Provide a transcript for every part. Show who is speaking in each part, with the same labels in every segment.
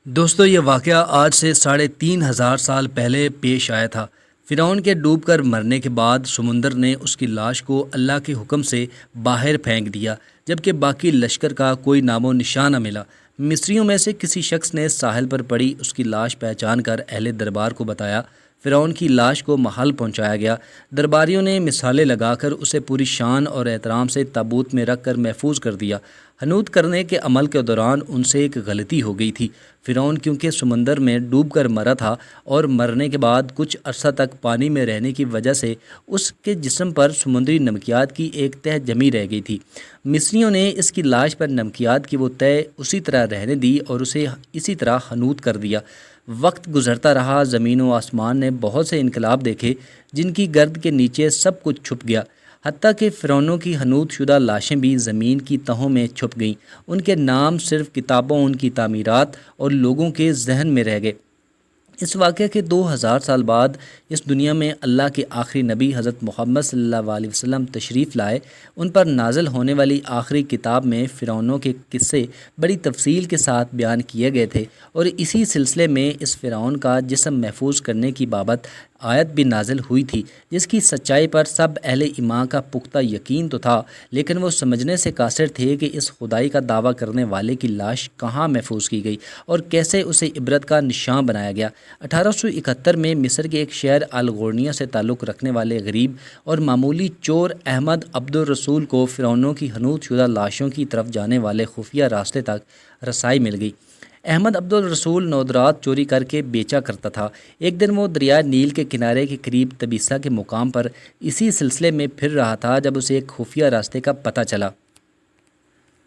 Speaker 1: دوستو یہ واقعہ آج سے 3,500 سال پہلے پیش آیا تھا۔ فرعون کے ڈوب کر مرنے کے بعد سمندر نے اس کی لاش کو اللہ کے حکم سے باہر پھینک دیا، جبکہ باقی لشکر کا کوئی نام و نشان نہ ملا۔ مصریوں میں سے کسی شخص نے ساحل پر پڑی اس کی لاش پہچان کر اہل دربار کو بتایا۔ فرعون کی لاش کو محل پہنچایا گیا۔ درباریوں نے مثالیں لگا کر اسے پوری شان اور احترام سے تابوت میں رکھ کر محفوظ کر دیا۔ حنوط کرنے کے عمل کے دوران ان سے ایک غلطی ہو گئی تھی۔ فرعون کیونکہ سمندر میں ڈوب کر مرا تھا اور مرنے کے بعد کچھ عرصہ تک پانی میں رہنے کی وجہ سے اس کے جسم پر سمندری نمکیات کی ایک تہہ جمی رہ گئی تھی۔ مصریوں نے اس کی لاش پر نمکیات کی وہ تہہ اسی طرح رہنے دی اور اسے اسی طرح حنوط کر دیا۔ وقت گزرتا رہا، زمین و آسمان نے بہت سے انقلاب دیکھے جن کی گرد کے نیچے سب کچھ چھپ گیا، حتیٰ کہ فرعونوں کی حنوط شدہ لاشیں بھی زمین کی تہوں میں چھپ گئیں۔ ان کے نام صرف کتابوں، ان کی تعمیرات اور لوگوں کے ذہن میں رہ گئے۔ اس واقعے کے 2000 سال بعد اس دنیا میں اللہ کے آخری نبی حضرت محمد صلی اللہ علیہ وسلم تشریف لائے۔ ان پر نازل ہونے والی آخری کتاب میں فرعونوں کے قصے بڑی تفصیل کے ساتھ بیان کیے گئے تھے، اور اسی سلسلے میں اس فرعون کا جسم محفوظ کرنے کی بابت آیت بھی نازل ہوئی تھی، جس کی سچائی پر سب اہل ایمان کا پختہ یقین تو تھا، لیکن وہ سمجھنے سے قاصر تھے کہ اس خدائی کا دعویٰ کرنے والے کی لاش کہاں محفوظ کی گئی اور کیسے اسے عبرت کا نشان بنایا گیا۔ 1871 میں مصر کے ایک شہر الغورنیہ سے تعلق رکھنے والے غریب اور معمولی چور احمد عبد الرسول کو فرعونوں کی حنوط شدہ لاشوں کی طرف جانے والے خفیہ راستے تک رسائی مل گئی۔ احمد عبد الرسول نودرات چوری کر کے بیچا کرتا تھا۔ ایک دن وہ دریائے نیل کے کنارے کے قریب تبیسا کے مقام پر اسی سلسلے میں پھر رہا تھا جب اسے ایک خفیہ راستے کا پتہ چلا۔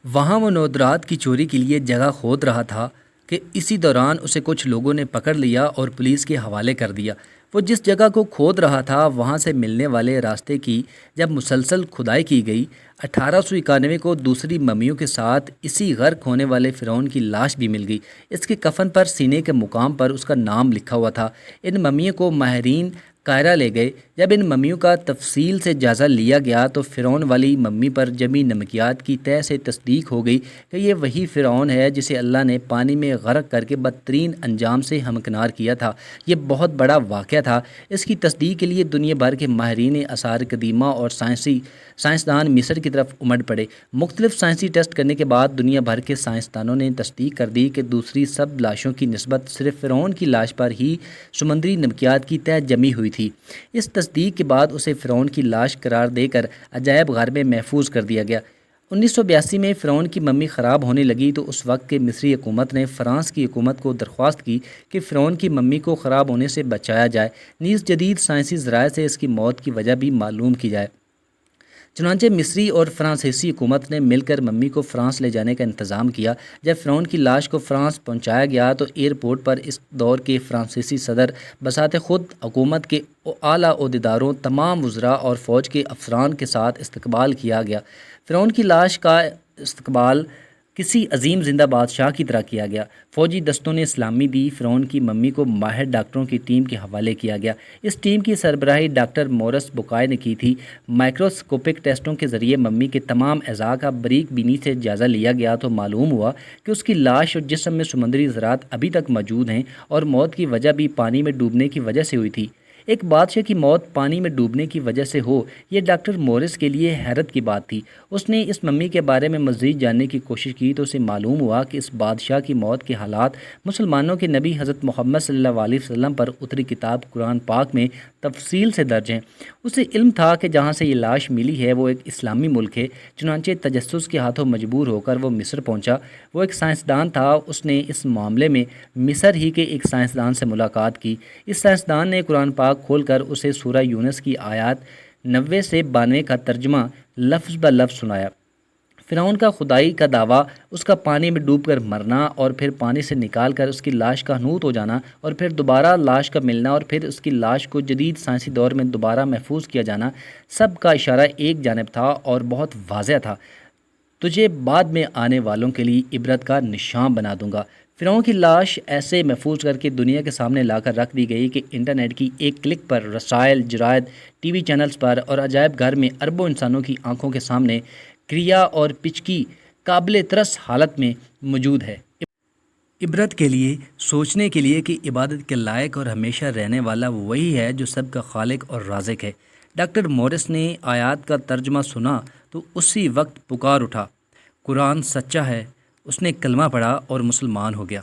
Speaker 1: وہاں وہ نودرات کی چوری کے لیے جگہ کھود رہا تھا کہ اسی دوران اسے کچھ لوگوں نے پکڑ لیا اور پولیس کے حوالے کر دیا۔ وہ جس جگہ کو کھود رہا تھا وہاں سے ملنے والے راستے کی جب مسلسل کھدائی کی گئی، 1891 کو دوسری ممیوں کے ساتھ اسی غرق ہونے والے فرعون کی لاش بھی مل گئی۔ اس کے کفن پر سینے کے مقام پر اس کا نام لکھا ہوا تھا۔ ان ممیوں کو ماہرین قاہرہ لے گئے۔ جب ان ممیوں کا تفصیل سے جائزہ لیا گیا تو فرعون والی ممی پر جمی نمکیات کی تہہ سے تصدیق ہو گئی کہ یہ وہی فرعون ہے جسے اللہ نے پانی میں غرق کر کے بدترین انجام سے ہمکنار کیا تھا۔ یہ بہت بڑا واقعہ تھا۔ اس کی تصدیق کے لیے دنیا بھر کے ماہرین آثار قدیمہ اور سائنسدان مصر کی طرف امڑ پڑے۔ مختلف سائنسی ٹیسٹ کرنے کے بعد دنیا بھر کے سائنسدانوں نے تصدیق کر دی کہ دوسری سب لاشوں کی نسبت صرف فرعون کی لاش پر ہی سمندری نمکیات کی تہہ جمی ہوئی تھی۔ اس تصدیق کے بعد اسے فرعون کی لاش قرار دے کر عجائب گھر میں محفوظ کر دیا گیا۔ 1982 میں فرعون کی ممی خراب ہونے لگی تو اس وقت کے مصری حکومت نے فرانس کی حکومت کو درخواست کی کہ فرعون کی ممی کو خراب ہونے سے بچایا جائے، نیز جدید سائنسی ذرائع سے اس کی موت کی وجہ بھی معلوم کی جائے۔ چنانچہ مصری اور فرانسیسی حکومت نے مل کر ممی کو فرانس لے جانے کا انتظام کیا۔ جب فرعون کی لاش کو فرانس پہنچایا گیا تو ایئرپورٹ پر اس دور کے فرانسیسی صدر بذات خود حکومت کے اعلیٰ عہدیداروں، تمام وزراء اور فوج کے افسران کے ساتھ استقبال کیا گیا۔ فرعون کی لاش کا استقبال کسی عظیم زندہ بادشاہ کی طرح کیا گیا۔ فوجی دستوں نے سلامی دی۔ فرعون کی ممی کو ماہر ڈاکٹروں کی ٹیم کے حوالے کیا گیا۔ اس ٹیم کی سربراہی ڈاکٹر مورس بوکائے نے کی تھی۔ مائکروسکوپک ٹیسٹوں کے ذریعے ممی کے تمام اعضاء کا باریک بینی سے جائزہ لیا گیا تو معلوم ہوا کہ اس کی لاش اور جسم میں سمندری ذرات ابھی تک موجود ہیں اور موت کی وجہ بھی پانی میں ڈوبنے کی وجہ سے ہوئی تھی۔ ایک بادشاہ کی موت پانی میں ڈوبنے کی وجہ سے ہو، یہ ڈاکٹر مورس کے لیے حیرت کی بات تھی۔ اس نے اس ممی کے بارے میں مزید جاننے کی کوشش کی تو اسے معلوم ہوا کہ اس بادشاہ کی موت کے حالات مسلمانوں کے نبی حضرت محمد صلی اللہ علیہ وسلم پر اتری کتاب قرآن پاک میں تفصیل سے درج ہیں۔ اسے علم تھا کہ جہاں سے یہ لاش ملی ہے وہ ایک اسلامی ملک ہے، چنانچہ تجسس کے ہاتھوں مجبور ہو کر وہ مصر پہنچا۔ وہ ایک سائنسدان تھا، اس نے اس معاملے میں مصر ہی کے ایک سائنسدان سے ملاقات کی۔ اس سائنسدان نے قرآن پاک کھول کر اسے سورہ یونس کی آیات 90 سے 92 کا ترجمہ لفظ بہ لفظ سنایا۔ فرعون کا خدائی کا دعویٰ، اس کا پانی میں ڈوب کر مرنا اور پھر پانی سے نکال کر اس کی لاش کا حنوط ہو جانا اور پھر دوبارہ لاش کا ملنا اور پھر اس کی لاش کو جدید سائنسی دور میں دوبارہ محفوظ کیا جانا، سب کا اشارہ ایک جانب تھا اور بہت واضح تھا: تجھے بعد میں آنے والوں کے لیے عبرت کا نشان بنا دوں گا۔ فرعون کی لاش ایسے محفوظ کر کے دنیا کے سامنے لا کر رکھ دی گئی کہ انٹرنیٹ کی ایک کلک پر رسائل، جرائد، ٹی وی چینلز پر اور عجائب گھر میں اربوں انسانوں کی آنکھوں کے سامنے کریا اور پچکی قابل ترس حالت میں موجود ہے۔ عبرت کے لیے، سوچنے کے لیے کہ عبادت کے لائق اور ہمیشہ رہنے والا وہی ہے جو سب کا خالق اور رازق ہے۔ ڈاکٹر مورس نے آیات کا ترجمہ سنا تو اسی وقت پکار اٹھا، قرآن سچا ہے۔ اس نے کلمہ پڑھا اور مسلمان ہو گیا۔